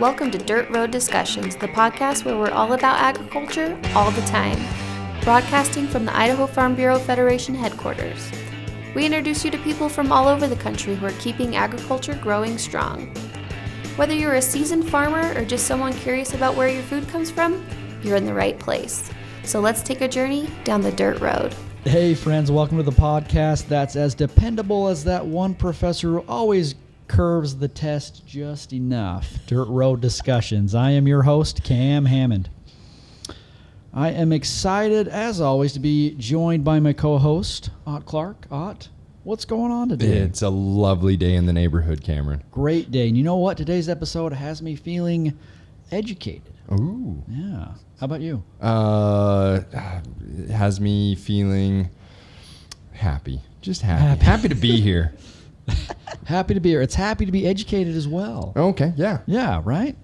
Welcome to Dirt Road Discussions, the podcast where we're all about agriculture all the time, broadcasting from the Idaho Farm Bureau Federation headquarters. We introduce you to people from all over the country who are keeping agriculture growing strong. Whether you're a seasoned farmer or just someone curious about where your food comes from, you're in the right place. So let's take a journey down the dirt road. Hey friends, welcome to the podcast that's as dependable as that one professor who always curves the test just enough. Dirt Road Discussions. I am your host, Cam Hammond. I am excited, as always, to be joined by my co-host, Ott Clark. Ott, what's going on today? It's a lovely day in the neighborhood, Cameron. Great day. And you know what? Today's episode has me feeling educated. Ooh. Yeah. How about you? It has me feeling happy. Just happy. Happy to be here. Happy to be here. It's happy to be educated as well. Okay, yeah. Yeah, right?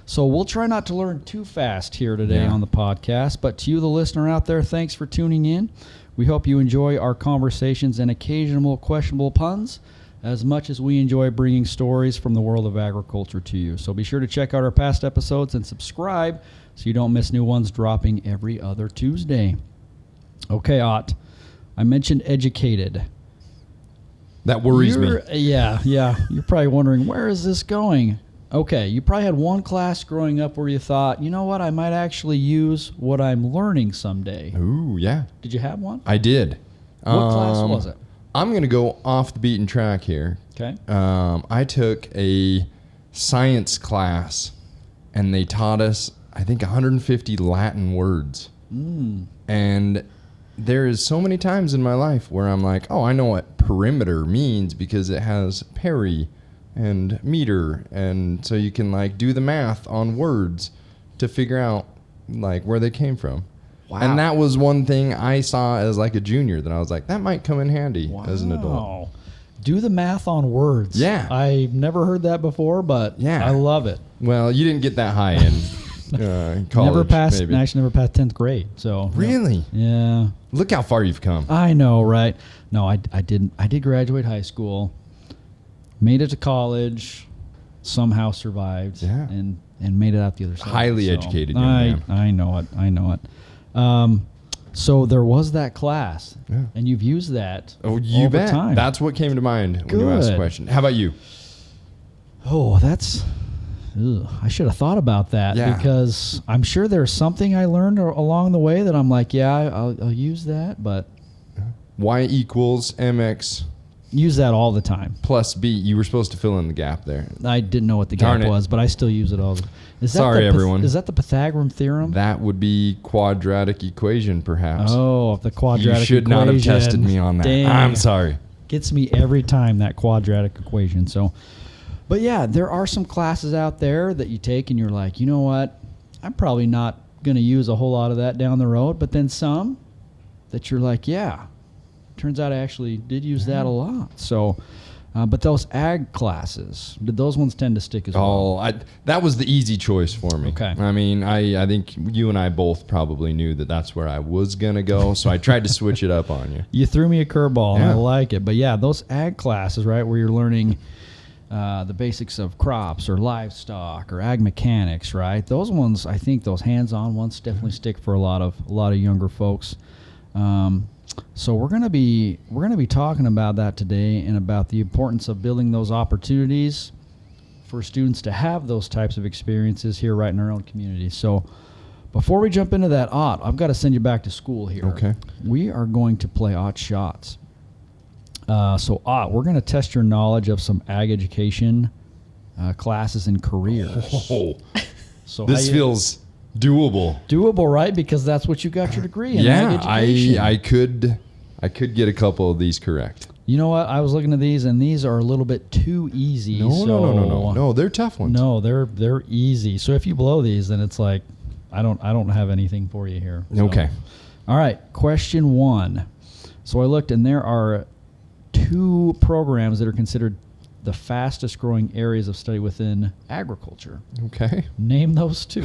So we'll try not to learn too fast here today on the podcast, but to you, the listener out there, thanks for tuning in. We hope you enjoy our conversations and occasional questionable puns as much as we enjoy bringing stories from the world of agriculture to you. So be sure to check out our past episodes and subscribe so you don't miss new ones dropping every other Tuesday. Okay, Ott, I mentioned educated. That worries me. Yeah. You're probably wondering, where is this going? Okay, you probably had one class growing up where you thought, you know what, I might actually use what I'm learning someday. Ooh, yeah. Did you have one? I did. What class was it? I'm going to go off the beaten track here. Okay. I took a science class, and they taught us, I think, 150 Latin words. And there is so many times in my life where I'm like, oh, I know what perimeter means because it has peri and meter, and so you can like do the math on words to figure out like where they came from. Wow. And that was one thing I saw as like a junior that I was like, that might come in handy as an adult. Do the math on words. Yeah. I've never heard that before, but yeah, I love it. Well, you didn't get that high in college. Never passed 10th grade. So really? Yeah. Look how far you've come. I know, right? No, I didn't. I did graduate high school, made it to college, somehow survived, and made it out the other side. Highly educated young man. I know it. So there was that class, and you've used that you all bet. the time. That's what came to mind when you asked the question. How about you? Oh, that's... I should have thought about that because I'm sure there's something I learned along the way that I'm like, I'll use that, but... Y equals mx. Use that all the time. Plus b. You were supposed to fill in the gap there. I didn't know what the gap was, but I still use it all the time. Sorry, everyone. Is that the Pythagorean theorem? That would be quadratic equation, perhaps. Oh, the quadratic equation. You should not have tested me on that. Dang. I'm sorry. Gets me every time, that quadratic equation. So, but yeah, there are some classes out there that you take and you're like, you know what? I'm probably not going to use a whole lot of that down the road. But then some that you're like, turns out I actually did use that a lot. So, but those ag classes, did those ones tend to stick as well? Oh, that was the easy choice for me. Okay. I mean, I think you and I both probably knew that that's where I was going to go, so I tried to switch it up on you. You threw me a curveball, and I like it. But yeah, those ag classes, right, where you're learning the basics of crops or livestock or ag mechanics, right? Those ones, I think those hands-on ones definitely stick for a lot of younger folks. So we're gonna be talking about that today and about the importance of building those opportunities for students to have those types of experiences here right in our own community. So before we jump into that, Ott, I've got to send you back to school here. Okay. We are going to play Ott Shots. So Ott, we're going to test your knowledge of some ag education classes and careers. Oh, so this feels doable. Doable, right? Because that's what you got your degree in, ag education. I could get a couple of these correct. You know what? I was looking at these, and these are a little bit too easy. No, they're tough ones. No, they're easy. So if you blow these, then it's like I don't have anything for you here. So. Okay. All right. Question 1. So I looked, and there are 2 programs that are considered the fastest growing areas of study within agriculture. Okay. Name those 2.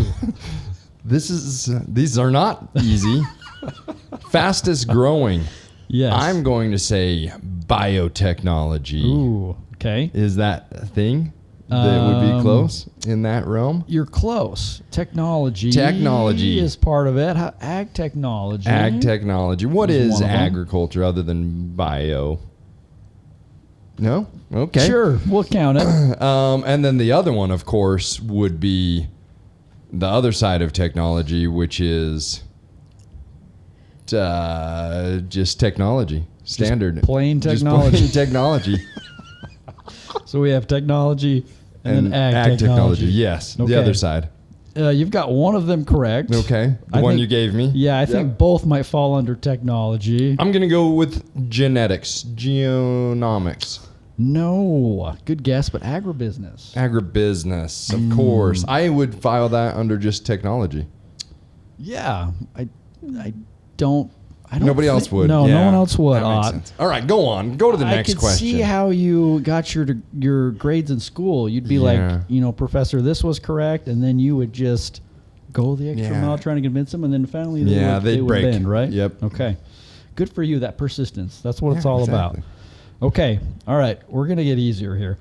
These are not easy. Fastest growing. Yes. I'm going to say biotechnology. Ooh, okay. Is that a thing? that would be close in that realm? You're close. Technology is part of it. Ag technology. Ag technology. What is one of them. agriculture other than bio? No? Okay. Sure, we'll count it. And then the other one, of course, would be the other side of technology, which is just technology. Standard. Plain technology. Just plain technology. So we have technology and then ag technology. Yes, Okay. the other side. You've got one of them correct. Okay, the I one think- you gave me. Yeah, I think both might fall under technology. I'm going to go with genetics, genomics. No, good guess, but agribusiness. Agribusiness, of course. I would file that under just technology. Yeah, I don't. Nobody else would. No, Yeah, no one else would. that makes sense. All right, go on. Go to the next I could question. see how you got your grades in school. You'd be like, Professor, this was correct, and then you would just go the extra mile trying to convince them, and then finally they would break. bend, right? Yep. Okay. Good for you, that persistence. That's what it's all exactly. about. Okay. All right. We're going to get easier here.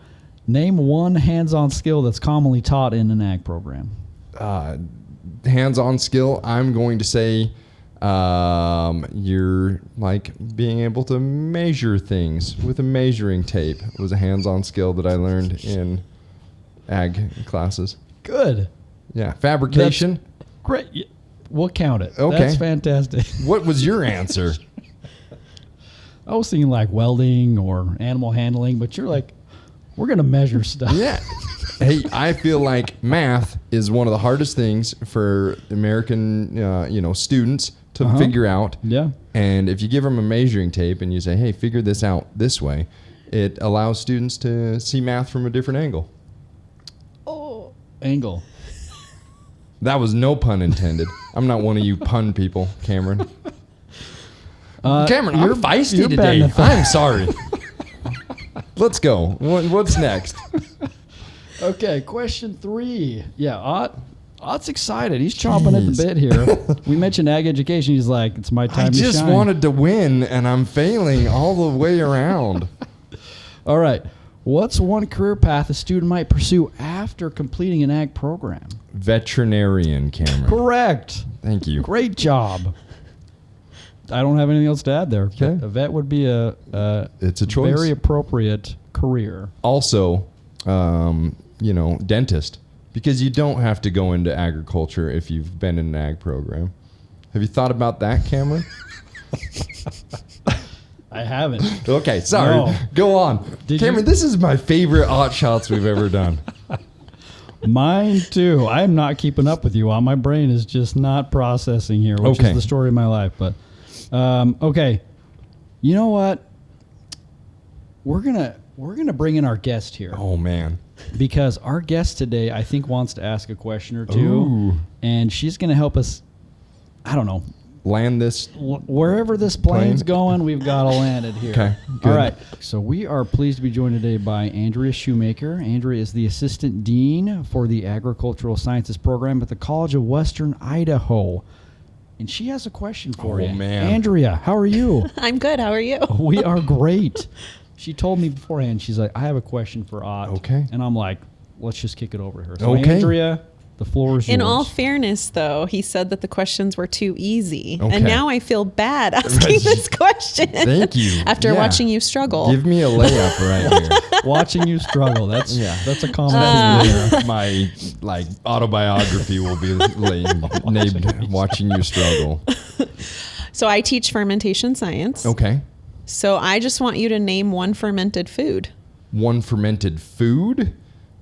Name one hands-on skill that's commonly taught in an ag program. Hands-on skill, I'm going to say you're like being able to measure things with a measuring tape. It was a hands-on skill that I learned in ag classes. Good. Yeah. Fabrication. Great. Yeah, we'll count it. Okay. That's fantastic. What was your answer? I was thinking like welding or animal handling, but you're like, we're going to measure stuff. Yeah. Hey, I feel like math is one of the hardest things for American, students to figure out. Yeah. And if you give them a measuring tape and you say, hey, figure this out this way, it allows students to see math from a different angle. Oh, angle. That was no pun intended. I'm not one of you pun people, Cameron. Cameron, you're feisty you're today. I'm sorry. Let's go. What's next? Okay, question 3. Yeah, Ott's excited. He's chomping at the bit here. We mentioned ag education. He's like, it's my time I to shine. just wanted to win, and I'm failing all the way around. All right. What's one career path a student might pursue after completing an ag program? Veterinarian, Cameron. Correct. Thank you. Great job. I don't have anything else to add there. Okay. A vet would be It's a choice. very appropriate career. Also, dentist, because you don't have to go into agriculture if you've been in an ag program. Have you thought about that, Cameron? I haven't. Okay, sorry. No. Go on. Cameron, this is my favorite Odd Shots we've ever done. Mine too. I am not keeping up with you. My brain is just not processing here, which Okay. is the story of my life. But okay, you know what? We're gonna bring in our guest here. Oh, man. Because our guest today, I think, wants to ask a question or two, Ooh. and she's going to help us. I don't know, Land this. wherever this plane's going, we've got to land it here. Okay, good. All right. So we are pleased to be joined today by Andrea Schumaker. Andrea is the Assistant Dean for the Agricultural Sciences Program at the College of Western Idaho. And she has a question for you. Oh, man. Andrea, how are you? I'm good. How are you? We are great. She told me beforehand, she's like, I have a question for Ott. Okay. And I'm like, let's just kick it over to her. So Okay. Andrea, the floor is yours. In all fairness, though, he said that the questions were too easy. Okay. And now I feel bad asking this question. Thank you. After Yeah. watching you struggle. Give me a layup right here. Watching you struggle. That's a common theme. My autobiography will be named "Watching You Struggle." So I teach fermentation science. Okay. So I just want you to name one fermented food. One fermented food,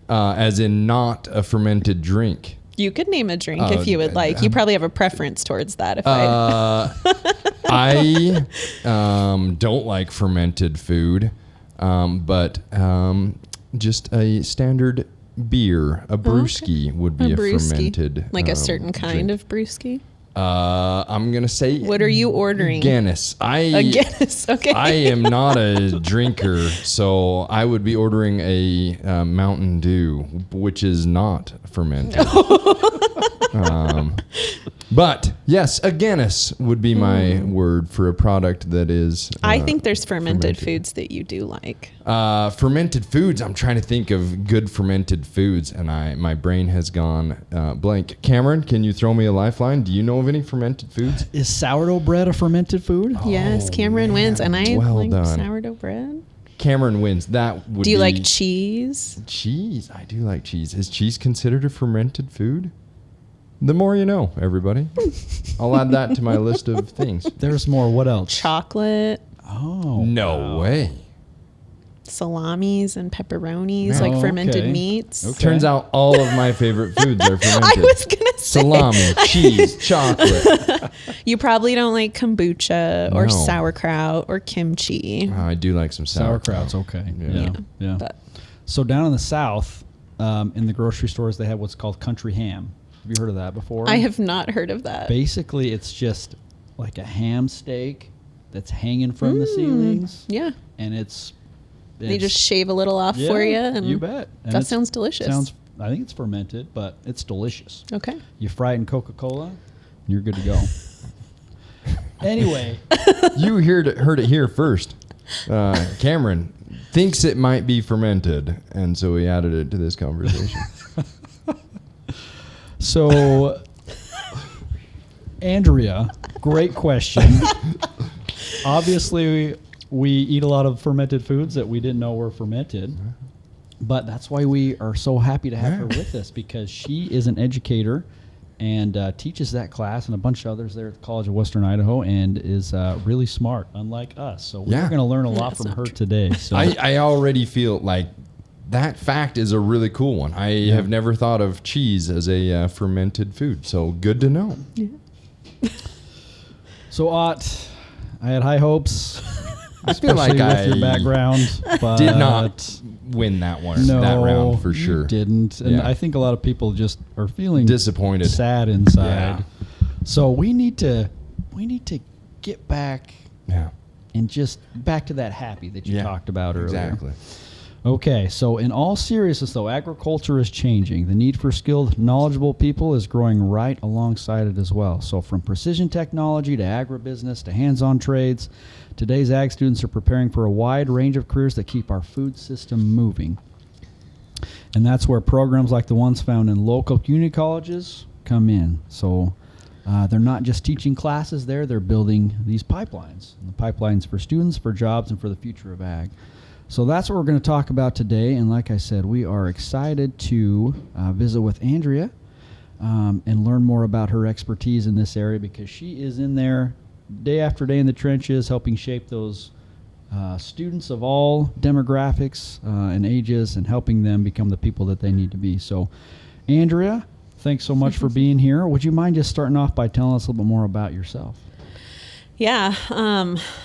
as in not a fermented drink. You could name a drink if you would like. You probably have a preference towards that. If I don't like fermented food, but just a standard beer, a brewski would be a fermented, like a certain kind drink. of brewski. I'm gonna say. What are you ordering? Guinness. A Guinness. Okay. I am not a drinker, so I would be ordering a Mountain Dew, which is not fermented. But yes, a Guinness would be my word for a product that is. I think there's fermented foods that you do like. Fermented foods. I'm trying to think of good fermented foods, and my brain has gone blank. Cameron, can you throw me a lifeline? Do you know of any fermented foods? Is sourdough bread a fermented food? Yes, Cameron wins, and I like sourdough bread. Cameron wins. That would. Do you like cheese? Cheese. I do like cheese. Is cheese considered a fermented food? The more you know, everybody. I'll add that to my list of things. There's more. What else? Chocolate. Oh. No way. Salamis and pepperonis, like fermented meats. Okay. Turns out all of my favorite foods are fermented. I was going to say. Salami, cheese, chocolate. You probably don't like kombucha or sauerkraut or kimchi. I do like some sauerkraut's okay. Yeah. But. So down in the South, in the grocery stores, they have what's called country ham. Have you heard of that before? I have not heard of that. Basically, it's just like a ham steak that's hanging from the ceilings. Yeah. And it's they just shave a little off for you. And you bet. And that sounds delicious. I think it's fermented, but it's delicious. Okay. You fry it in Coca-Cola, and you're good to go. Anyway. You heard it here first. Cameron thinks it might be fermented, and so we added it to this conversation. So, Andrea, great question. Obviously, we eat a lot of fermented foods that we didn't know were fermented, but that's why we are so happy to have her with us, because she is an educator and teaches that class and a bunch of others there at the College of Western Idaho, and is really smart, unlike us. So we're going to learn a lot from her today. So I already feel like that fact is a really cool one. I have never thought of cheese as a fermented food, so good to know. Yeah. So, Ott, I had high hopes. I feel like with your background, but did not win that one. That round for sure. Didn't, and I think a lot of people just are feeling disappointed, sad inside. Yeah. So we need to get back, and just back to that happy that you talked about earlier. Exactly. Okay, so in all seriousness, though, agriculture is changing. The need for skilled, knowledgeable people is growing right alongside it as well. So from precision technology to agribusiness to hands-on trades, today's ag students are preparing for a wide range of careers that keep our food system moving. And that's where programs like the ones found in local community colleges come in. So they're not just teaching classes there, they're building these pipelines. And the pipelines for students, for jobs, and for the future of ag. So that's what we're going to talk about today. And like I said, we are excited to visit with Andrea and learn more about her expertise in this area, because she is in there day after day in the trenches helping shape those students of all demographics and ages and helping them become the people that they need to be. So, Andrea, thanks so much for being here. Would you mind just starting off by telling us a little bit more about yourself? Yeah,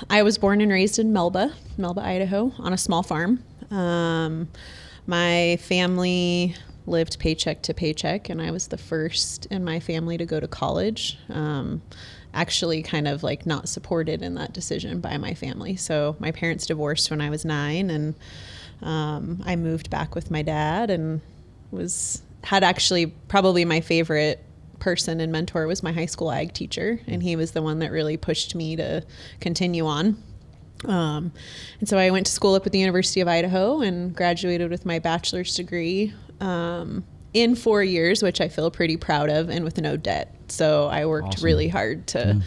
I was born and raised in Melba, Idaho, on a small farm. My family lived paycheck to paycheck, and I was the first in my family to go to college. Actually kind of like not supported in that decision by my family. So my parents divorced when I was 9, and I moved back with my dad, and had actually probably my favorite person and mentor was my high school ag teacher, and he was the one that really pushed me to continue on. And so I went to school up at the University of Idaho and graduated with my bachelor's degree in 4 years, which I feel pretty proud of, and with no debt. So I worked really hard to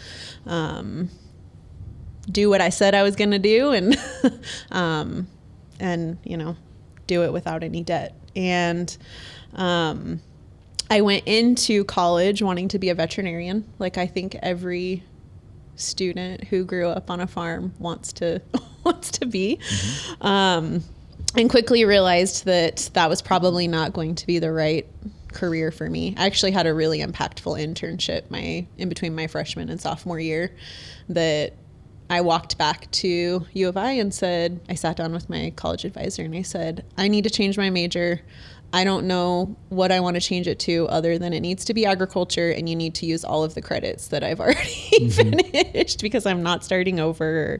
do what I said I was going to do, and do it without any debt. And I went into college wanting to be a veterinarian, like I think every student who grew up on a farm wants to be. And quickly realized that was probably not going to be the right career for me. I actually had a really impactful internship in between my freshman and sophomore year that I walked back to U of I and I sat down with my college advisor and I said, I need to change my major. I don't know what I want to change it to other than it needs to be agriculture, and you need to use all of the credits that I've already finished because I'm not starting over.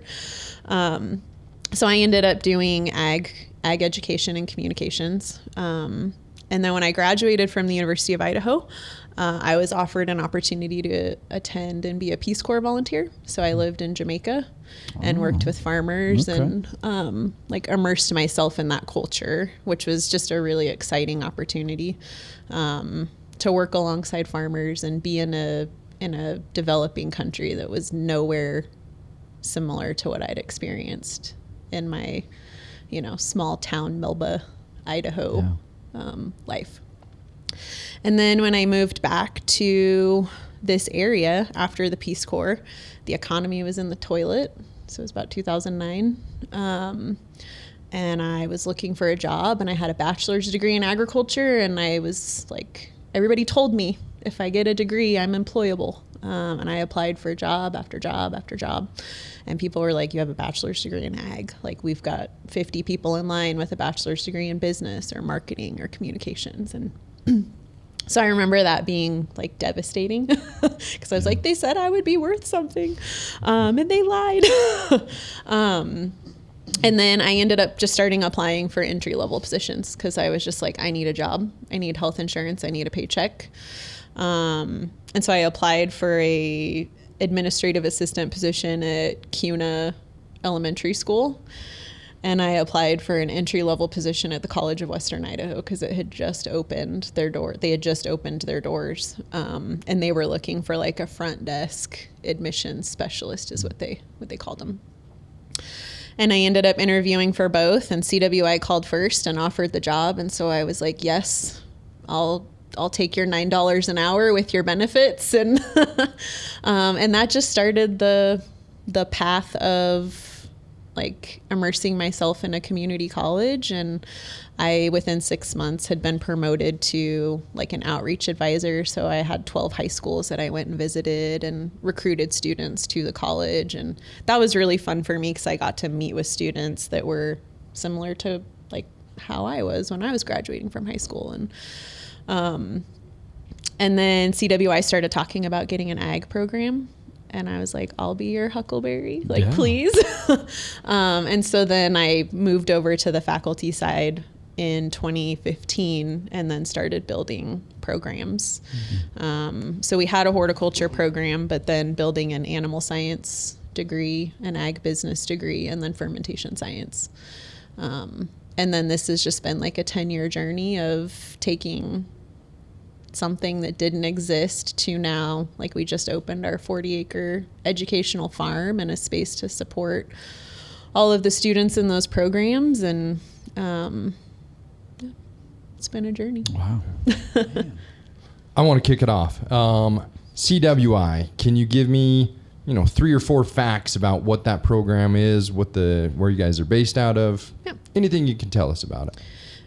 So I ended up doing ag education and communications. And then when I graduated from the University of Idaho, I was offered an opportunity to attend and be a Peace Corps volunteer. So I lived in Jamaica and worked with farmers and like immersed myself in that culture, which was just a really exciting opportunity to work alongside farmers and be in a developing country that was nowhere similar to what I'd experienced in my, small town Melba, Idaho life. And then when I moved back to this area after the Peace Corps, the economy was in the toilet. So it was about 2009. And I was looking for a job, and I had a bachelor's degree in agriculture. And I was like, everybody told me if I get a degree, I'm employable. And I applied for job after job after job. And people were like, you have a bachelor's degree in ag. Like, we've got 50 people in line with a bachelor's degree in business or marketing or communications. And so I remember that being like devastating because I was like, they said I would be worth something. And they lied. And then I ended up just starting applying for entry-level positions because I was just like, I need a job. I need health insurance. I need a paycheck. And so I applied for a administrative assistant position at CUNA Elementary School. And I applied for an entry-level position at the College of Western Idaho because it had just opened their door. They had just opened their doors, and they were looking for like a front desk admissions specialist, is what they called them. And I ended up interviewing for both, and CWI called first and offered the job. And so I was like, yes, I'll take your $9 an hour with your benefits, and and that just started the path of like immersing myself in a community college. And I, within 6 months, had been promoted to like an outreach advisor. So I had 12 high schools that I went and visited and recruited students to the college. And that was really fun for me because I got to meet with students that were similar to like how I was when I was graduating from high school. And then CWI started talking about getting an ag program. And I was like, I'll be your huckleberry, please. And so then I moved over to the faculty side in 2015 and then started building programs. So we had a horticulture program, but then building an animal science degree, an ag business degree, and then fermentation science. And then this has just been like a 10-year journey of taking something that didn't exist to now, like we just opened our 40-acre educational farm and a space to support all of the students in those programs. And it's been a journey. Wow. I want to kick it off. CWI, can you give me, 3 or 4 facts about what that program is, where you guys are based out of? Yeah. Anything you can tell us about it.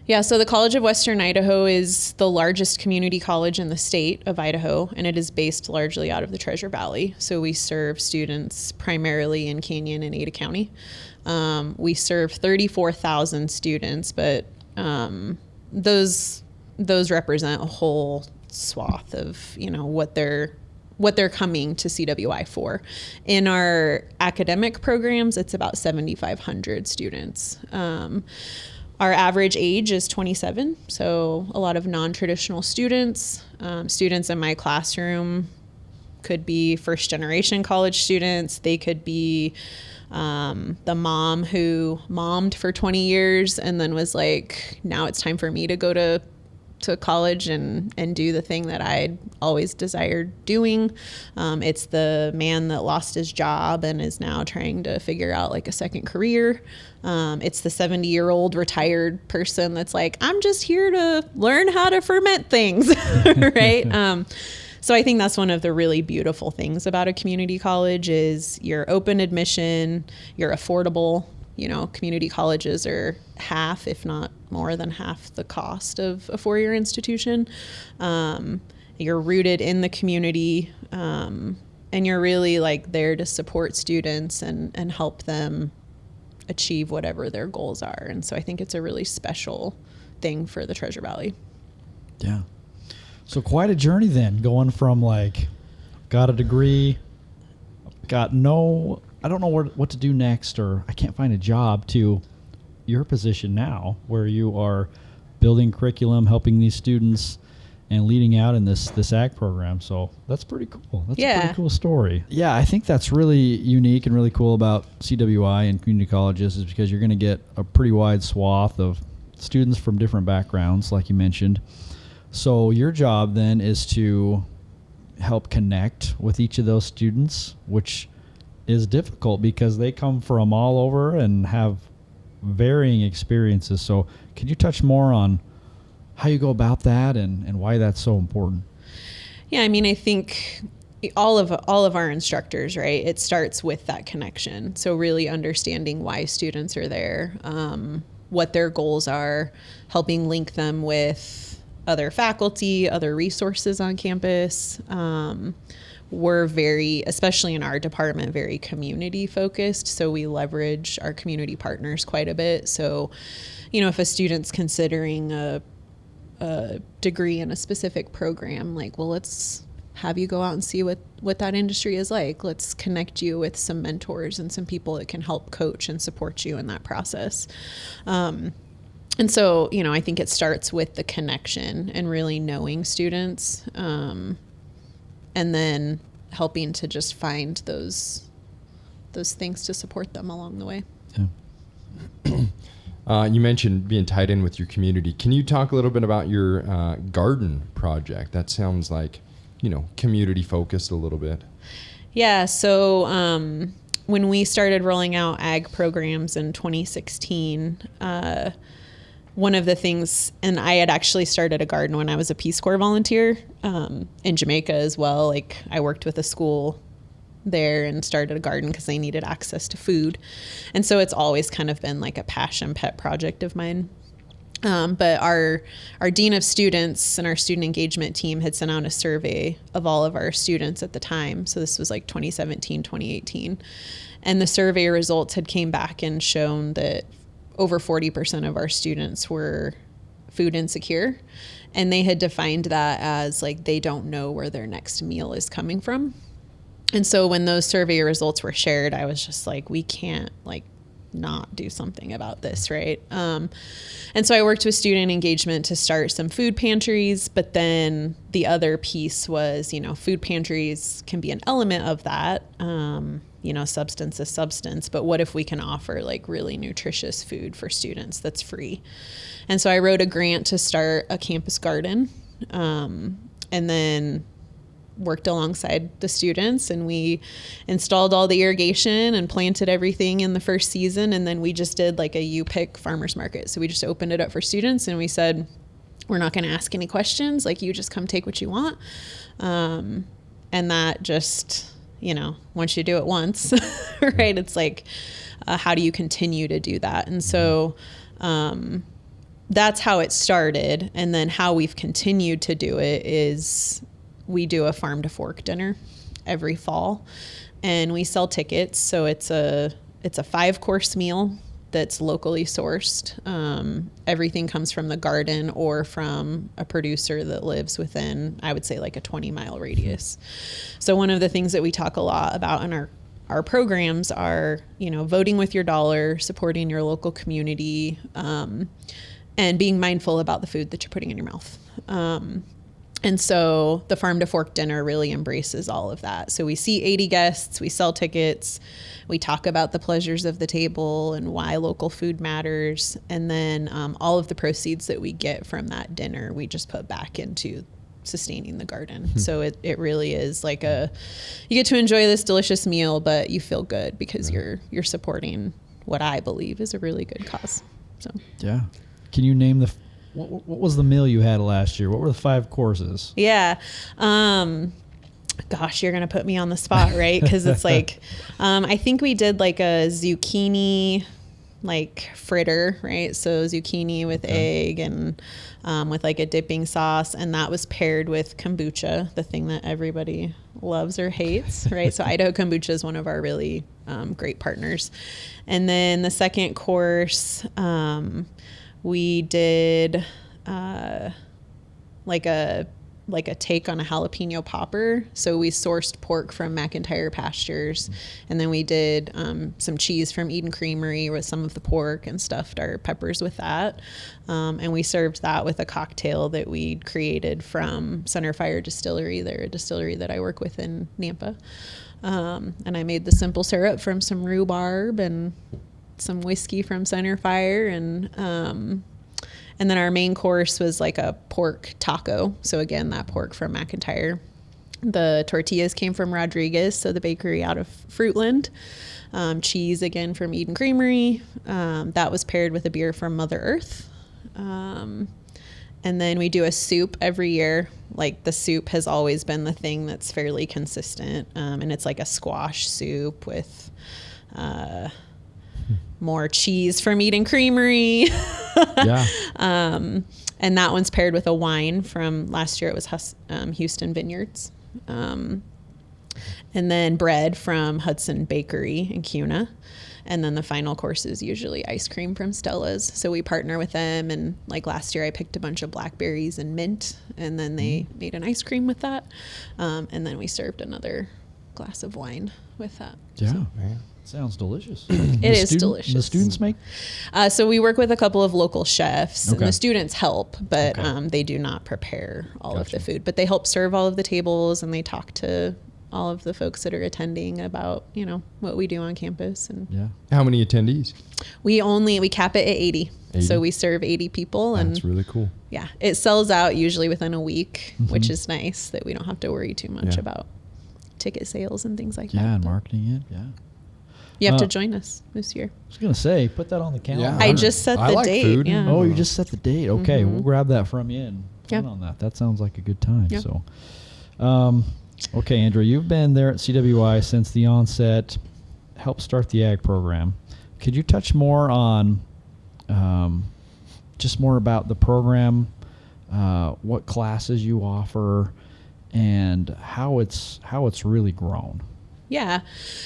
Yeah, so the College of Western Idaho is the largest community college in the state of Idaho, and it is based largely out of the Treasure Valley. So we serve students primarily in Canyon and Ada County. We serve 34,000 students, but those represent a whole swath of what they're coming to CWI for. In our academic programs, it's about 7,500 students. Our average age is 27, so a lot of non-traditional students. Students in my classroom could be first-generation college students. They could be the mom who mommed for 20 years and then was like, now it's time for me to go to college and do the thing that I'd always desired doing. It's the man that lost his job and is now trying to figure out like a second career. It's the 70-year-old retired person that's like, I'm just here to learn how to ferment things, right? So I think that's one of the really beautiful things about a community college is you're open admission, you're affordable. Community colleges are half, if not more than half the cost of a 4-year institution. You're rooted in the community, and you're really like there to support students and help them achieve whatever their goals are. And so I think it's a really special thing for the Treasure Valley. Yeah. So quite a journey then, going from like, got a degree, I don't know what to do next, or I can't find a job, to your position now where you are building curriculum, helping these students and leading out in this ag program. So that's pretty cool. That's a Yeah. pretty cool story. Yeah, I think that's really unique and really cool about CWI and community colleges is because you're going to get a pretty wide swath of students from different backgrounds, like you mentioned. So your job then is to help connect with each of those students, which is difficult because they come from all over and have varying experiences. So could you touch more on how you go about that and why that's so important? Yeah, I mean, I think all of our instructors, right? It starts with that connection. So really understanding why students are there, what their goals are, helping link them with other faculty, other resources on campus. We're very, especially in our department, very community focused. So we leverage our community partners quite a bit. So, if a student's considering a degree in a specific program, like, well, let's have you go out and see what that industry is like. Let's connect you with some mentors and some people that can help coach and support you in that process. And so, I think it starts with the connection and really knowing students, and then helping to just find those things to support them along the way. Yeah. You mentioned being tied in with your community. Can you talk a little bit about your garden project? That sounds like, community focused a little bit. Yeah. So when we started rolling out ag programs in 2016, one of the things, and I had actually started a garden when I was a Peace Corps volunteer in Jamaica as well. Like, I worked with a school there and started a garden because they needed access to food. And so it's always kind of been like a passion pet project of mine. But our dean of students and our student engagement team had sent out a survey of all of our students at the time. So this was like 2017, 2018. And the survey results had came back and shown that over 40% of our students were food insecure. And they had defined that as like they don't know where their next meal is coming from. And so when those survey results were shared, I was just like, we can't not do something about this, right? And so I worked with student engagement to start some food pantries, but then the other piece was, food pantries can be an element of that. Substance is substance, but what if we can offer really nutritious food for students that's free? And so I wrote a grant to start a campus garden, and then worked alongside the students, and we installed all the irrigation and planted everything in the first season. And then we just did a you-pick farmers market. So we just opened it up for students and we said, we're not going to ask any questions. You just come take what you want. And that just, once you do it once, right, it's how do you continue to do that? And so that's how it started. And then how we've continued to do it is we do a farm to fork dinner every fall, and we sell tickets. So it's a 5-course meal that's locally sourced. Everything comes from the garden or from a producer that lives within, I would say, a 20-mile radius. So one of the things that we talk a lot about in our programs are, voting with your dollar, supporting your local community, and being mindful about the food that you're putting in your mouth. And so the Farm to Fork dinner really embraces all of that. So we see 80 guests, we sell tickets, we talk about the pleasures of the table and why local food matters. And then all of the proceeds that we get from that dinner, we just put back into sustaining the garden. So it really is you get to enjoy this delicious meal, but you feel good because you're supporting what I believe is a really good cause. So yeah. Can you name what was the meal you had last year? What were the 5 courses? Yeah. Gosh, you're going to put me on the spot, right? Because it's I think we did a zucchini fritter, right? So zucchini with egg and with a dipping sauce. And that was paired with kombucha, the thing that everybody loves or hates, right? So Idaho Kombucha is one of our really great partners. And then the second course, we did a like a take on a jalapeno popper. So we sourced pork from McIntyre pastures, and then we did some cheese from Eden Creamery with some of the pork and stuffed our peppers with that. And we served that with a cocktail that we created from Centerfire Distillery. They're a distillery that I work with in Nampa. And I made the simple syrup from some rhubarb and some whiskey from Centerfire, and then our main course was like a pork taco. So again, that pork from McIntyre. The tortillas came from Rodriguez, so the bakery out of Fruitland. Cheese again from Eden Creamery. That was paired with a beer from Mother Earth. And then we do a soup every year. Like the soup has always been the thing that's fairly consistent. And it's like a squash soup with more cheese from Eden Creamery. Yeah. And that one's paired with a wine from last year. It was Houston Vineyards. And then bread from Hudson Bakery in Cuna. And then the final course is usually ice cream from Stella's. So we partner with them. And like last year, I picked a bunch of blackberries and mint. And then they made an ice cream with that. And then we served another glass of wine with that. Yeah. So, man. Sounds delicious. It is delicious. The students make? So we work with a couple of local chefs, Okay. and the students help, but Okay. they do not prepare all of Gotcha. the food. But they help serve all of the tables, and they talk to all of the folks that are attending about, what we do on campus. And Yeah. How many attendees? we cap it at 80. 80? So we serve 80 people, and That's really cool. yeah, it sells out usually within a week, which is nice that we don't have to worry too much Yeah. about ticket sales and things like that. Yeah, and But marketing it. Yeah. you have to Uh, join us this year. I was going to say, put that on the calendar. I just set I the like date. food. Yeah. Oh, you just set the date. Okay, we'll grab that from you and plan Yeah. on that. That sounds like a good time. Yeah. So, okay, Andrea, you've been there at CWI since the onset, helped start the ag program. Could you touch more on just more about the program, what classes you offer, and how it's really grown? Yeah.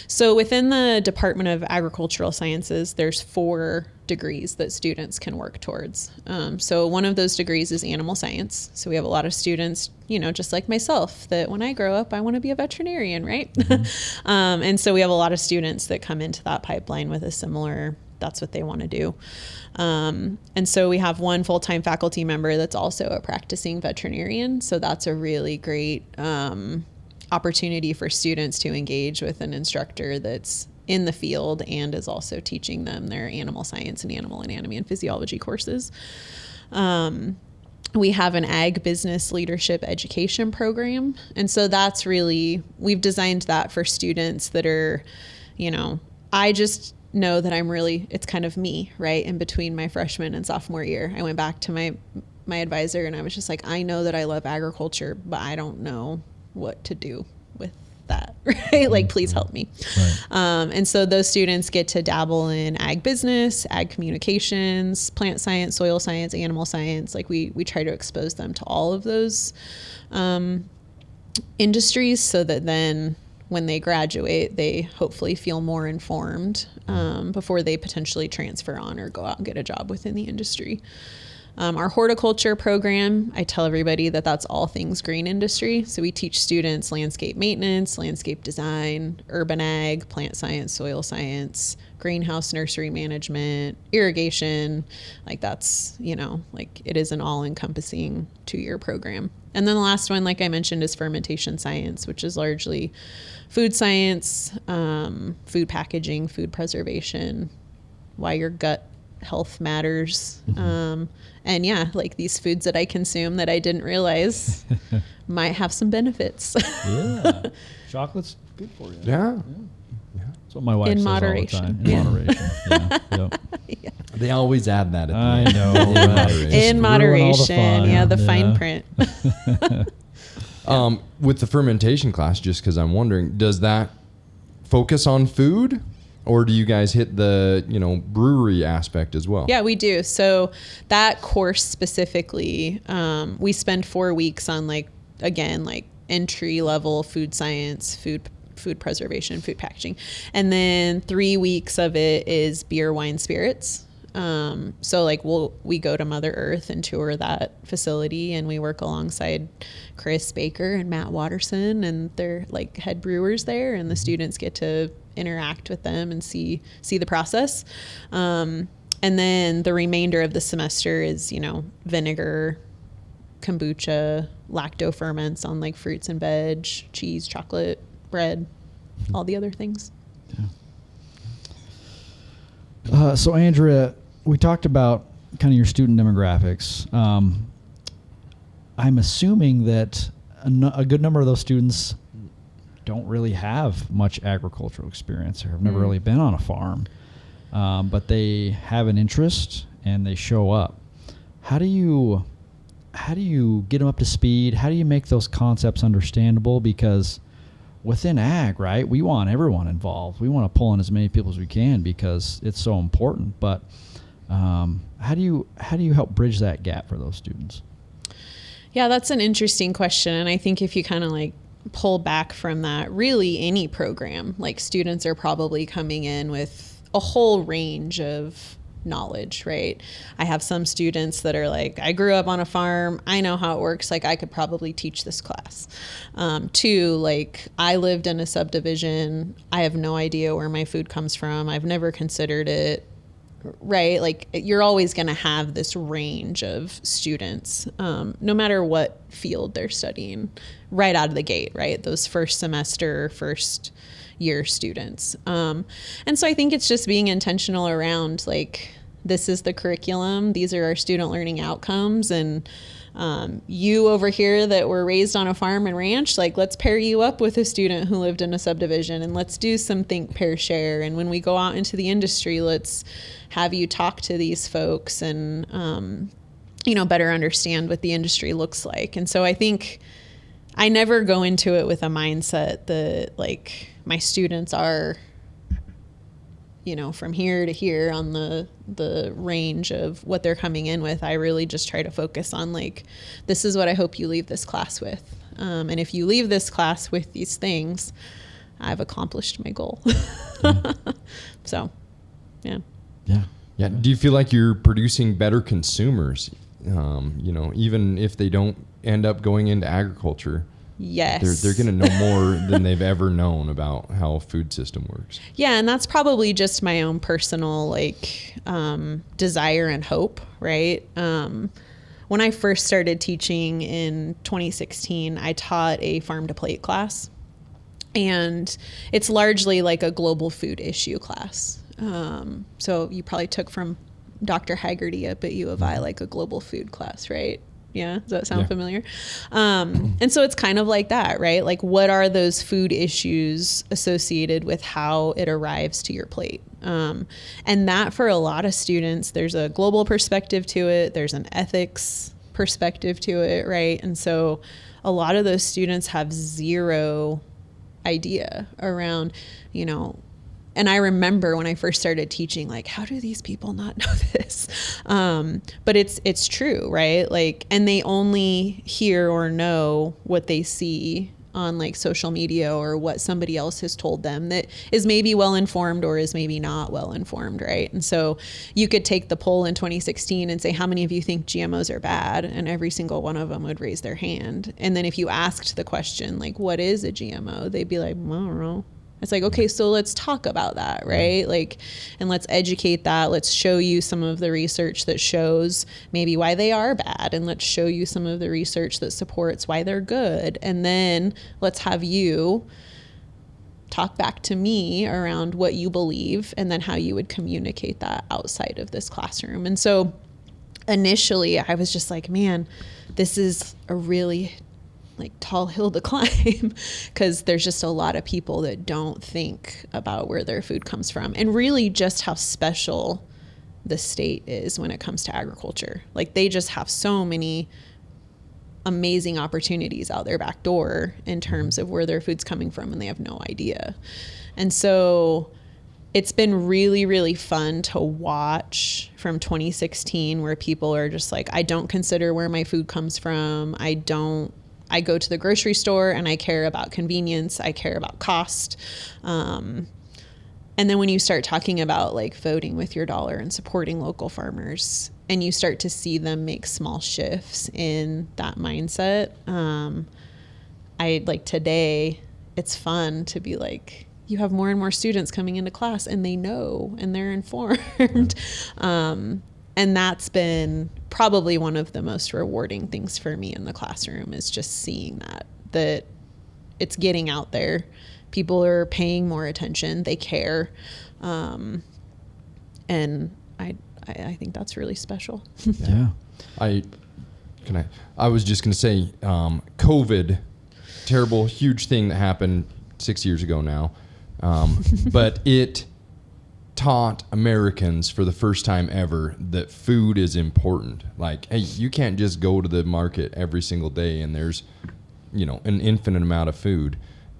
So within the Department of Agricultural Sciences, there's 4 degrees that students can work towards. So one of those degrees is animal science. So we have a lot of students, just like myself, that when I grow up, I want to be a veterinarian, right? And so we have a lot of students that come into that pipeline with a similar, that's what they want to do. And so we have one full-time faculty member that's also a practicing veterinarian. So that's a really great opportunity for students to engage with an instructor that's in the field and is also teaching them their animal science and animal anatomy and physiology courses. We have an ag business leadership education program. And so that's really, we've designed that for students that are, I just know that it's kind of me, right? In between my freshman and sophomore year, I went back to my advisor and I was just like, I know that I love agriculture, but I don't know what to do with that, right? Like, please help me. Right. And so those students get to dabble in ag business, ag communications, plant science, soil science, animal science. Like we try to expose them to all of those industries so that then when they graduate, they hopefully feel more informed before they potentially transfer on or go out and get a job within the industry. Our horticulture program, I tell everybody that that's all things green industry. So we teach students landscape maintenance, landscape design, urban ag, plant science, soil science, greenhouse nursery management, irrigation. Like that's, it is an all-encompassing 2-year program. And then the last one, like I mentioned, is fermentation science, which is largely food science, food packaging, food preservation, why your gut health matters. And yeah, like these foods that I consume that I didn't realize might have some benefits. Yeah. Chocolate's good for you. Yeah. That's what my wife In says moderation. all the time. In moderation. Yeah. Yep. They always add that at the I end. know. In right. moderation. Just In ruin all the moderation. fun. Yeah, the fine print. With the fermentation class, just because I'm wondering, does that focus on food? Or do you guys hit the, brewery aspect as well? Yeah, we do. So that course specifically, we spend 4 weeks on entry level food science, food preservation, food packaging. And then 3 weeks of it is beer, wine, spirits. So like we go to Mother Earth and tour that facility, and we work alongside Chris Baker and Matt Watterson, and they're like head brewers there, and the students get to interact with them and see the process. And then the remainder of the semester is, vinegar, kombucha, lacto ferments on like fruits and veg, cheese, chocolate, bread, all the other things. So Andrea, we talked about kind of your student demographics. I'm assuming that a good number of those students don't really have much agricultural experience or have never really been on a farm, but they have an interest and they show up. How do you get them up to speed? How do you make those concepts understandable? Because within ag, right, we want everyone involved. We want to pull in as many people as we can because it's so important. But how do you help bridge that gap for those students? Yeah, that's an interesting question. And I think if you kind of like pull back from that, really any program, like students are probably coming in with a whole range of knowledge, right? I have some students that are like, I grew up on a farm, I know how it works, like I could probably teach this class. Two, like I lived in a subdivision, I have no idea where my food comes from, I've never considered it, right? Like you're always going to have this range of students, no matter what field they're studying right out of the gate, right? Those first semester, first year students. And so I think it's just being intentional around like, this is the curriculum, these are our student learning outcomes, and you over here that were raised on a farm and ranch, like let's pair you up with a student who lived in a subdivision and let's do some think, pair, share. And when we go out into the industry, let's have you talk to these folks and, better understand what the industry looks like. And so I think I never go into it with a mindset that like my students are, from here to here on the range of what they're coming in with. I really just try to focus on like, this is what I hope you leave this class with. And if you leave this class with these things, I've accomplished my goal. So, yeah. Yeah. Yeah. Do you feel like you're producing better consumers? Even if they don't end up going into agriculture? Yes. They're going to know more than they've ever known about how a food system works. Yeah, and that's probably just my own personal desire and hope, right? When I first started teaching in 2016, I taught a farm to plate class, and it's largely like a global food issue class. So you probably took from Dr. Haggerty up at U of I like a global food class, right? Yeah. Does that sound familiar? And so it's kind of like that, right? Like what are those food issues associated with how it arrives to your plate? And that for a lot of students, there's a global perspective to it. There's an ethics perspective to it, right? And so a lot of those students have zero idea around, and I remember when I first started teaching, like, how do these people not know this? But it's true, right? Like, and they only hear or know what they see on like social media or what somebody else has told them that is maybe well-informed or is maybe not well-informed, right? And so you could take the poll in 2016 and say, how many of you think GMOs are bad? And every single one of them would raise their hand. And then if you asked the question, like, what is a GMO? They'd be like, I don't know. It's like, okay, so let's talk about that, right? Like, and let's educate that. Let's show you some of the research that shows maybe why they are bad. And let's show you some of the research that supports why they're good. And then let's have you talk back to me around what you believe and then how you would communicate that outside of this classroom. And so initially I was just like, man, this is a really like tall hill to climb because there's just a lot of people that don't think about where their food comes from and really just how special the state is when it comes to agriculture. Like they just have so many amazing opportunities out their back door in terms of where their food's coming from and they have no idea. And so it's been really, really fun to watch from 2016 where people are just like, I don't consider where my food comes from. I go to the grocery store and I care about convenience. I care about cost. And then when you start talking about like voting with your dollar and supporting local farmers, and you start to see them make small shifts in that mindset, I like today, it's fun to be like, you have more and more students coming into class and they know and they're informed. And that's been probably one of the most rewarding things for me in the classroom, is just seeing that it's getting out there. People are paying more attention. They care. And I think that's really special. Yeah. I was just going to say, COVID, terrible, huge thing that happened 6 years ago now. But it taught Americans for the first time ever that food is important. Like, hey, you can't just go to the market every single day and there's, an infinite amount of food.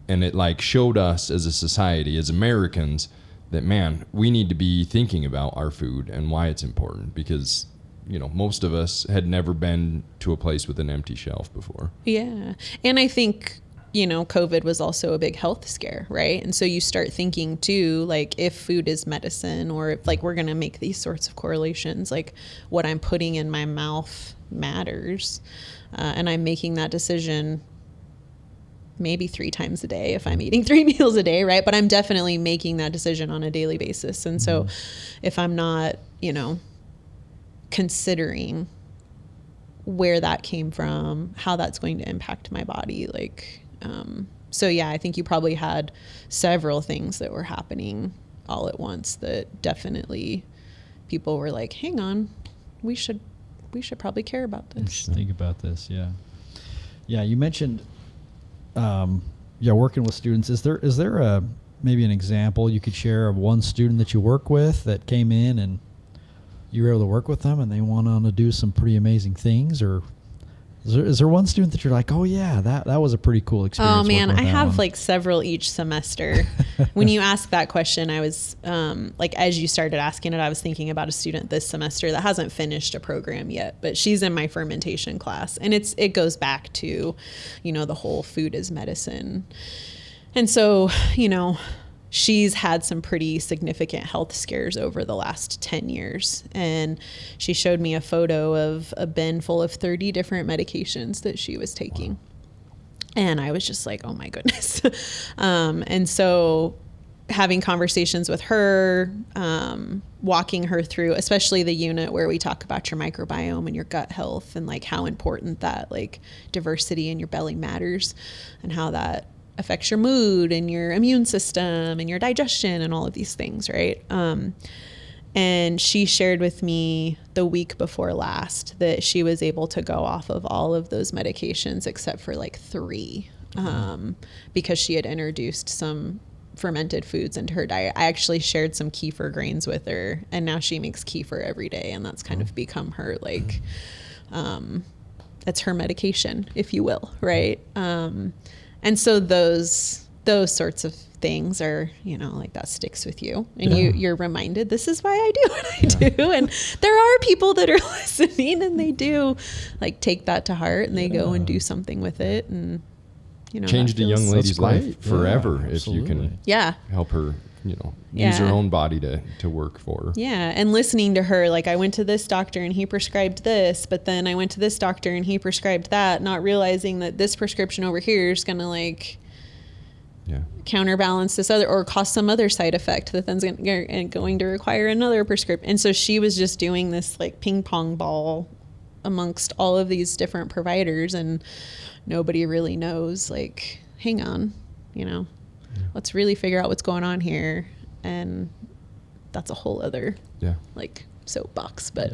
And it like showed us as a society, as Americans, that, man, we need to be thinking about our food and why it's important, because, most of us had never been to a place with an empty shelf before. Yeah. And I think, COVID was also a big health scare, right? And so you start thinking too, like, if food is medicine, or if like we're going to make these sorts of correlations, like what I'm putting in my mouth matters. And I'm making that decision maybe 3 times a day if I'm eating 3 meals a day, right? But I'm definitely making that decision on a daily basis. And so if I'm not, considering where that came from, how that's going to impact my body, like, so yeah, I think you probably had several things that were happening all at once that definitely people were like, hang on, we should probably care about this. Think about this. Yeah. Yeah. You mentioned, working with students. Is there maybe an example you could share of one student that you work with that came in and you were able to work with them and they went on to do some pretty amazing things? Or is there one student that you're like, oh yeah, that was a pretty cool experience? Oh man, I have like several each semester. When you ask that question, I was like, as you started asking it, I was thinking about a student this semester that hasn't finished a program yet, but she's in my fermentation class, and it goes back to, the whole food is medicine. And so, she's had some pretty significant health scares over the last 10 years. And she showed me a photo of a bin full of 30 different medications that she was taking. Wow. And I was just like, oh my goodness. And so having conversations with her, walking her through, especially the unit where we talk about your microbiome and your gut health, and like how important that like diversity in your belly matters, and how that affects your mood and your immune system and your digestion and all of these things, right? And she shared with me the week before last that she was able to go off of all of those medications except for like 3, because she had introduced some fermented foods into her diet. I actually shared some kefir grains with her, and now she makes kefir every day, and that's kind of become her like, it's her medication, if you will, right? And so those sorts of things are, like that sticks with you, and you're reminded, this is why I do what I do. And there are people that are listening, and they do like take that to heart, and they go and do something with it, and change a young lady's life forever if you can help her, use her own body to work for her. Yeah. And listening to her, like, I went to this doctor and he prescribed this, but then I went to this doctor and he prescribed that, not realizing that this prescription over here is going to like counterbalance this other, or cause some other side effect that then's going to require another prescription. And so she was just doing this like ping pong ball amongst all of these different providers, and nobody really knows, like, hang on, let's really figure out what's going on here. And that's a whole other like soapbox, but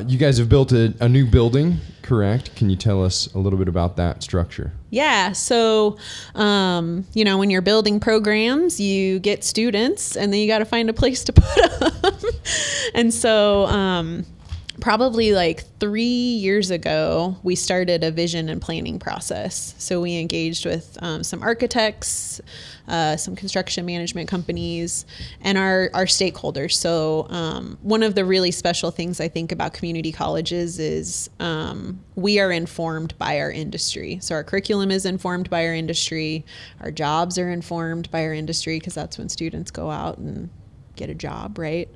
you guys have built a new building, correct? Can you tell us a little bit about that structure? Yeah. So, when you're building programs, you get students, and then you got to find a place to put them. And so, probably like 3 years ago, we started a vision and planning process. So we engaged with some architects, some construction management companies, and our stakeholders. So one of the really special things I think about community colleges is we are informed by our industry. So our curriculum is informed by our industry. Our jobs are informed by our industry, because that's when students go out and get a job, right?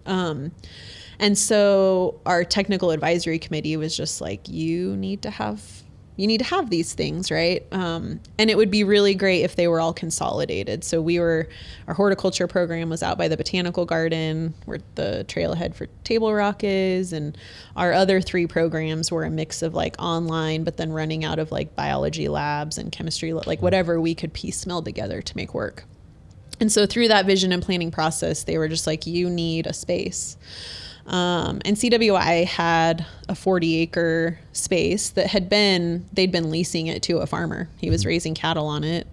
And so our technical advisory committee was just like, you need to have these things, right? And it would be really great if they were all consolidated. So our horticulture program was out by the botanical garden, where the trailhead for Table Rock is. And our other 3 programs were a mix of like online, but then running out of like biology labs and chemistry, like whatever we could piecemeal together to make work. And so through that vision and planning process, they were just like, you need a space. And CWI had a 40-acre space that they'd been leasing it to a farmer. He was raising cattle on it,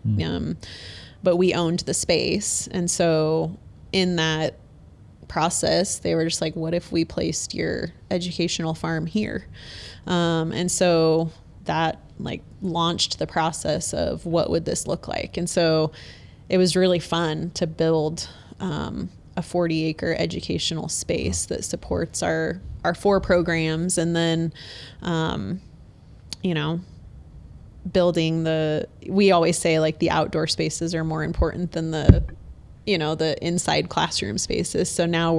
but we owned the space. And so in that process, they were just like, what if we placed your educational farm here? And so that like launched the process of what would this look like. And so it was really fun to build a 40-acre educational space that supports our 4 programs, and then, building we always say like the outdoor spaces are more important than the inside classroom spaces. So now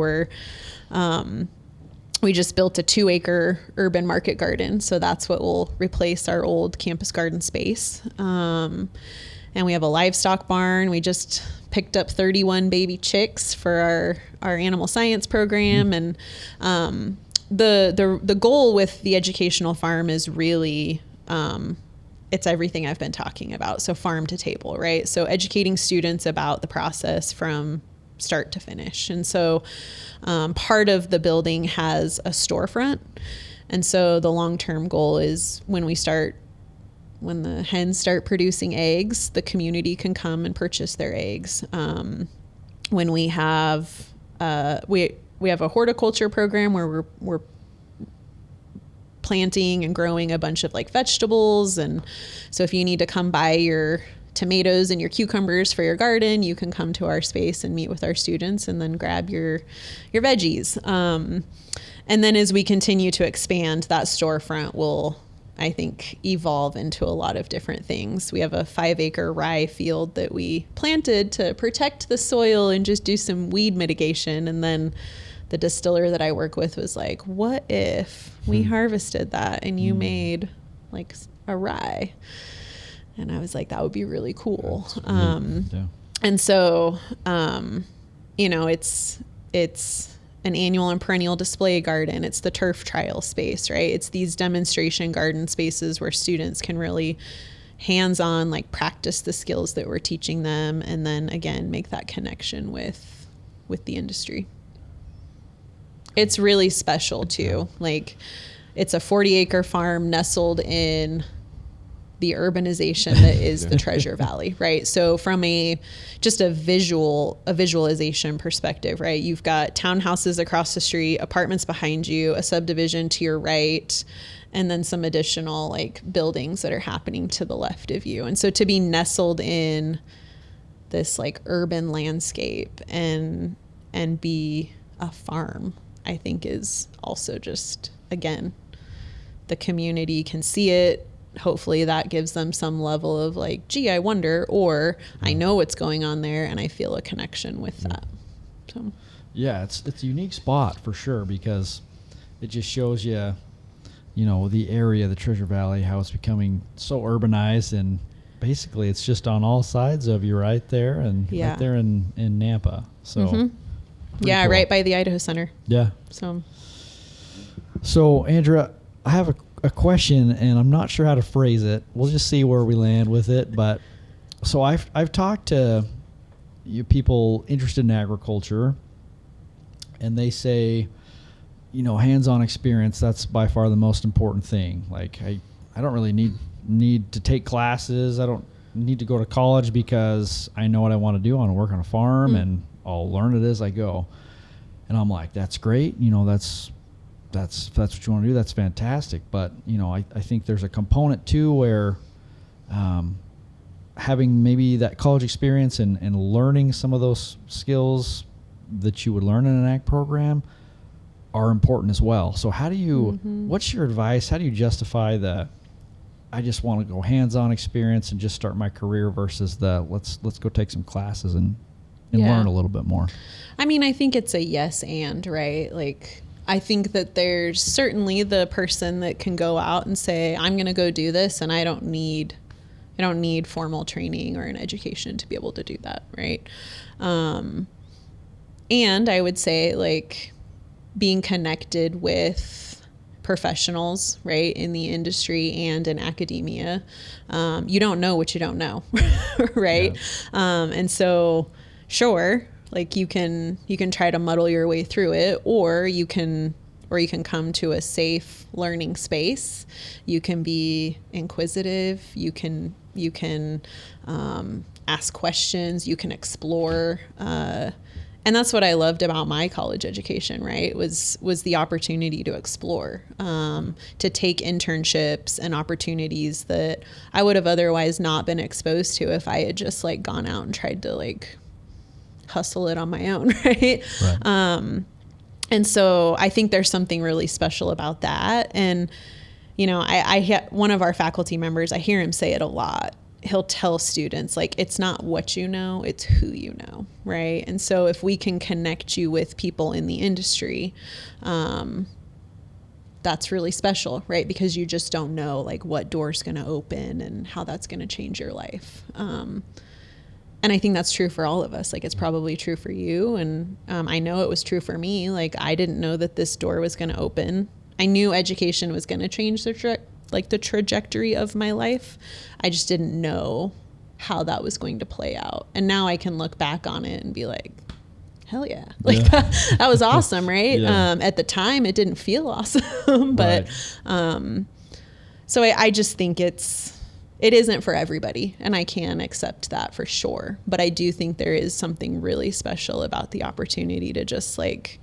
we just built a 2-acre urban market garden. So that's what will replace our old campus garden space. And we have a livestock barn. We just picked up 31 baby chicks for our animal science program. And the goal with the educational farm is really, it's everything I've been talking about. So farm to table, right? So educating students about the process from start to finish. And so part of the building has a storefront. And so the long-term goal is when the hens start producing eggs, the community can come and purchase their eggs. When we have a horticulture program where we're planting and growing a bunch of like vegetables. And so if you need to come buy your tomatoes and your cucumbers for your garden, you can come to our space and meet with our students and then grab your veggies. And then as we continue to expand, that storefront will, I think, evolve into a lot of different things. We have a 5-acre rye field that we planted to protect the soil and just do some weed mitigation. And then the distiller that I work with was like, what if we harvested that and you made like a rye? And I was like, that would be really cool. And so, it's an annual and perennial display garden. It's the turf trial space, right? It's these demonstration garden spaces where students can really hands-on like practice the skills that we're teaching them, and then again make that connection with the industry. It's really special too. Like, it's a 40-acre farm nestled in the urbanization that is the Treasure Valley, right? So from a visualization perspective, right? You've got townhouses across the street, apartments behind you, a subdivision to your right, and then some additional like buildings that are happening to the left of you. And so to be nestled in this like urban landscape and be a farm, I think is also just, again, the community can see it. Hopefully that gives them some level of like, gee, I wonder, or I know what's going on there and I feel a connection with that. So yeah, it's a unique spot for sure, because it just shows you, the area, the Treasure Valley, how it's becoming so urbanized, and basically it's just on all sides of you right there, and right there in Nampa. So cool. Right by the Idaho Center. Yeah. So Andrea, I have a question, and I'm not sure how to phrase it. We'll just see where we land with it. But so I've talked to people interested in agriculture, and they say, hands-on experience, that's by far the most important thing. Like, I don't really need to take classes. I don't need to go to college, because I know what I want to do. I want to work on a farm, and I'll learn it as I go. And I'm like, that's great. That's that's what you want to do. That's fantastic. But, you know, I think there's a component too where having maybe that college experience and learning some of those skills that you would learn in an ag program are important as well. So how do you, what's your advice? How do you justify I just want to go hands-on experience and just start my career versus let's go take some classes and learn a little bit more? I mean, I think it's a yes and, right? Like, I think that there's certainly the person that can go out and say, I'm going to go do this, and I don't need formal training or an education to be able to do that, right? And I would say, like, being connected with professionals, right, in the industry and in academia, you don't know what you don't know, right? Yeah. And so, sure, like you can try to muddle your way through it, or you can come to a safe learning space. You can be inquisitive. You can ask questions. You can explore. And that's what I loved about my college education, right? Was the opportunity to explore, to take internships and opportunities that I would have otherwise not been exposed to if I had just like gone out and tried to like hustle it on my own, right? And so I think there's something really special about that. And, you know, one of our faculty members, I hear him say it a lot. He'll tell students, like, it's not what you know, it's who you know, right? And so if we can connect you with people in the industry, that's really special, right? Because you just don't know, like, what door's going to open and how that's going to change your life. And I think that's true for all of us. Like, it's probably true for you. And I know it was true for me. Like, I didn't know that this door was going to open. I knew education was going to change the trajectory of my life. I just didn't know how that was going to play out. And now I can look back on it and be like, hell yeah. Like that was awesome, right? At the time it didn't feel awesome, but so I just think it isn't for everybody, and I can accept that for sure. But I do think there is something really special about the opportunity to just like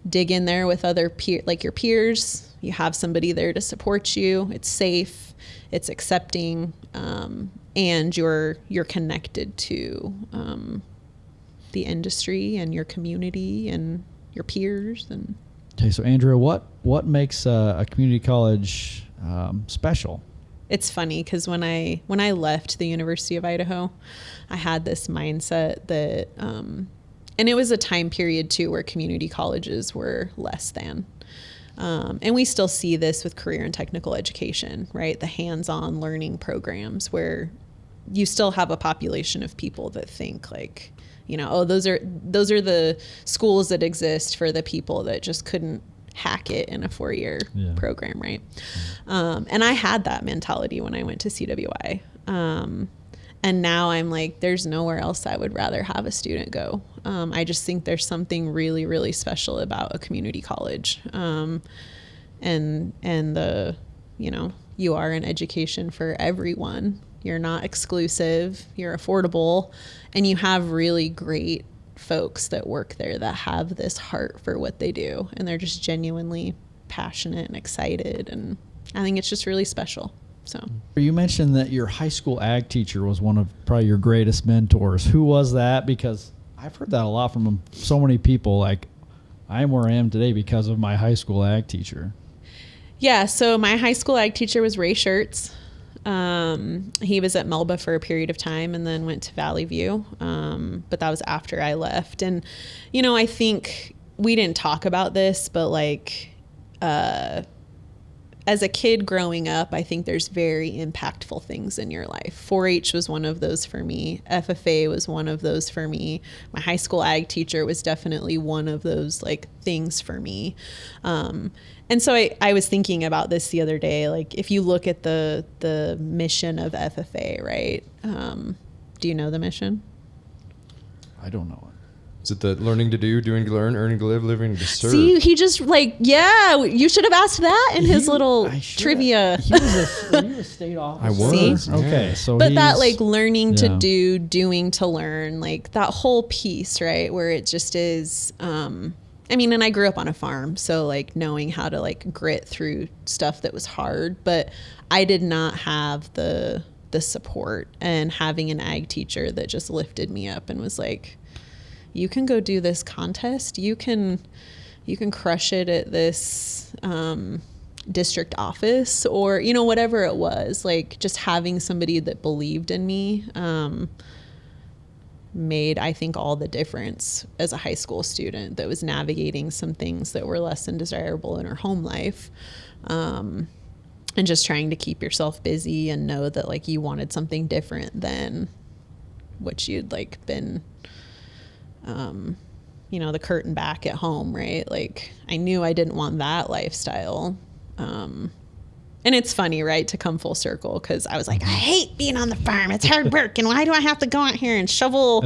dig in there with other your peers. You have somebody there to support you. It's safe, it's accepting, and you're connected to the industry and your community and your peers. And okay, so Andrea, what makes a community college special? It's funny because when I left the University of Idaho, I had this mindset that, and it was a time period too where community colleges were less than. And we still see this with career and technical education, right? The hands-on learning programs where you still have a population of people that think like, you know, oh, those are the schools that exist for the people that just couldn't hack it in a 4-year program, right? And I had that mentality when I went to CWI. And now I'm like, there's nowhere else I would rather have a student go. I just think there's something really, really special about a community college. And the, you know, you are an education for everyone. You're not exclusive, you're affordable, and you have really great folks that work there that have this heart for what they do. And they're just genuinely passionate and excited. And I think it's just really special. So you mentioned that your high school ag teacher was one of probably your greatest mentors. Who was that? Because I've heard that a lot from so many people. Like, I am where I am today because of my high school ag teacher. Yeah. So my high school ag teacher was Ray Schertz. He was at Melba for a period of time and then went to Valley View. But that was after I left. And, you know, I think we didn't talk about this, but like, as a kid growing up, I think there's very impactful things in your life. 4-H was one of those for me. FFA was one of those for me. My high school ag teacher was definitely one of those like things for me. And so I was thinking about this the other day. Like, if you look at the mission of FFA, right? Do you know the mission? I don't know it. Is it the learning to do, doing to learn, earning to live, living to serve? See, he just like, yeah, you should have asked that in his little trivia. Were you a state officer? I was. See? Okay, so but that like learning to do, doing to learn, like that whole piece, right? Where it just is, I mean, and I grew up on a farm, so like knowing how to like grit through stuff that was hard, but I did not have the support, and having an ag teacher that just lifted me up and was like, you can go do this contest. You can crush it at this district office, or, you know, whatever it was. Like, just having somebody that believed in me made, I think, all the difference as a high school student that was navigating some things that were less than desirable in her home life. And just trying to keep yourself busy and know that like you wanted something different than what you'd like been, you know, the curtain back at home, right? Like, I knew I didn't want that lifestyle. And it's funny, right, to come full circle, because I was like, I hate being on the farm. It's hard work. And why do I have to go out here and shovel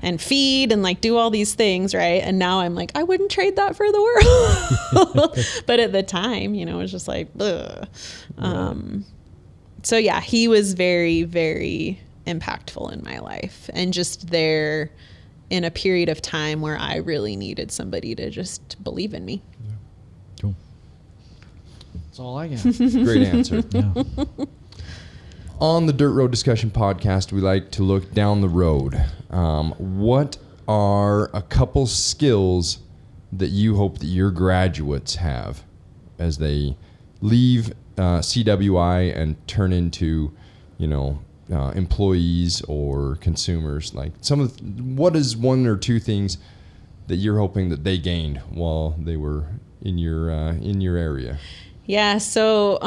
and feed and like do all these things, right? And now I'm like, I wouldn't trade that for the world. But at the time, you know, it was just like, ugh. So yeah, he was very, very impactful in my life, and just there in a period of time where I really needed somebody to just believe in me. Cool. That's all I got. Great answer. Yeah. On the Dirt Road Discussion podcast, we like to look down the road. What are a couple skills that you hope that your graduates have as they leave CWI and turn into, you know, employees or consumers? Like, what is one or two things that you're hoping that they gained while they were in your area? Yeah. So,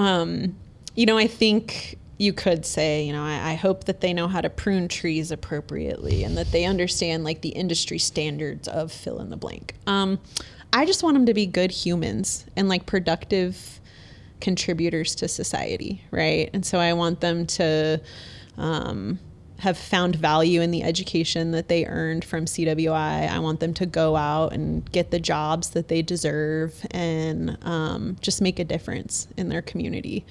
you know, I think you could say, you know, I hope that they know how to prune trees appropriately, and that they understand like the industry standards of fill in the blank. I just want them to be good humans and like productive contributors to society, right? And so I want them to have found value in the education that they earned from CWI. I want them to go out and get the jobs that they deserve, and just make a difference in their community.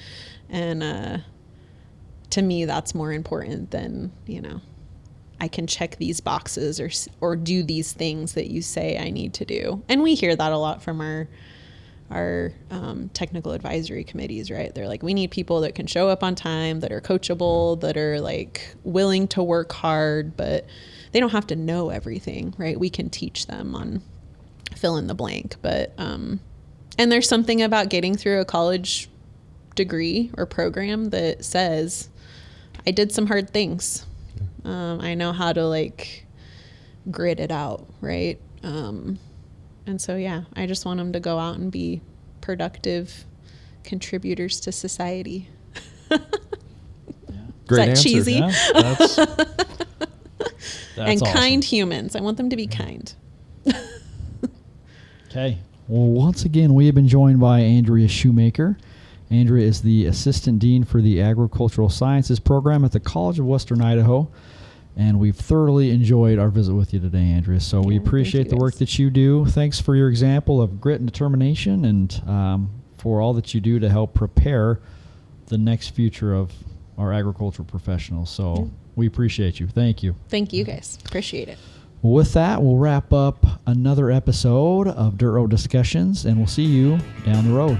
And to me, that's more important than, you know, I can check these boxes or do these things that you say I need to do. And we hear that a lot from our technical advisory committees, right? They're like, we need people that can show up on time, that are coachable, that are like willing to work hard, but they don't have to know everything, right? We can teach them on fill in the blank. But and there's something about getting through a college degree or program that says, I did some hard things. I know how to like grit it out, right? And so, yeah, I just want them to go out and be productive contributors to society. Great Is that answer. cheesy? Yeah, that's And awesome. kind humans. I want them to be kind. Okay. Well, once again, we have been joined by Andrea Schumaker. Andrea is the Assistant Dean for the Agricultural Sciences Program at the College of Western Idaho. And we've thoroughly enjoyed our visit with you today, Andrea. So we appreciate the work that you do. Thanks for your example of grit and determination, and for all that you do to help prepare the next future of our agricultural professionals. So we appreciate you. Thank you. Thank you, guys. Appreciate it. Well, with that, we'll wrap up another episode of Dirt Road Discussions, and we'll see you down the road.